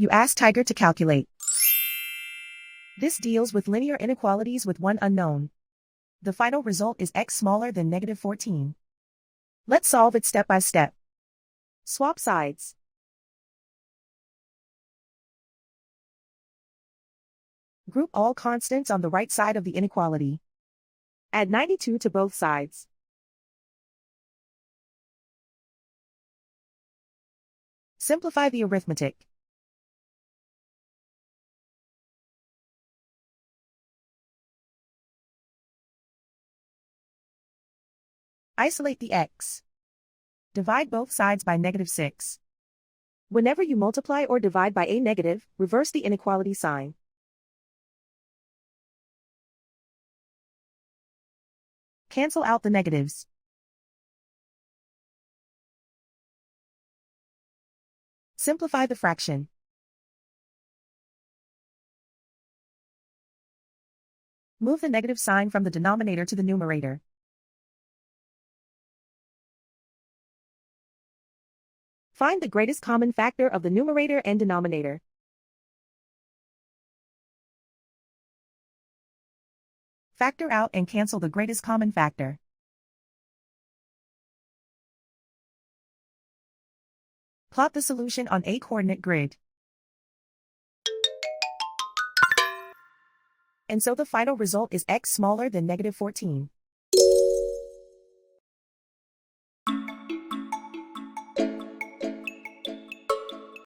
You ask Tiger to calculate. This deals with linear inequalities with one unknown. The final result is x smaller than -14. Let's solve it step by step. Swap sides. Group all constants on the right side of the inequality. Add 92 to both sides. Simplify the arithmetic. Isolate the x. Divide both sides by -6. Whenever you multiply or divide by a negative, reverse the inequality sign. Cancel out the negatives. Simplify the fraction. Move the negative sign from the denominator to the numerator. Find the greatest common factor of the numerator and denominator. Factor out and cancel the greatest common factor. Plot the solution on a coordinate grid. And so the final result is x smaller than -14.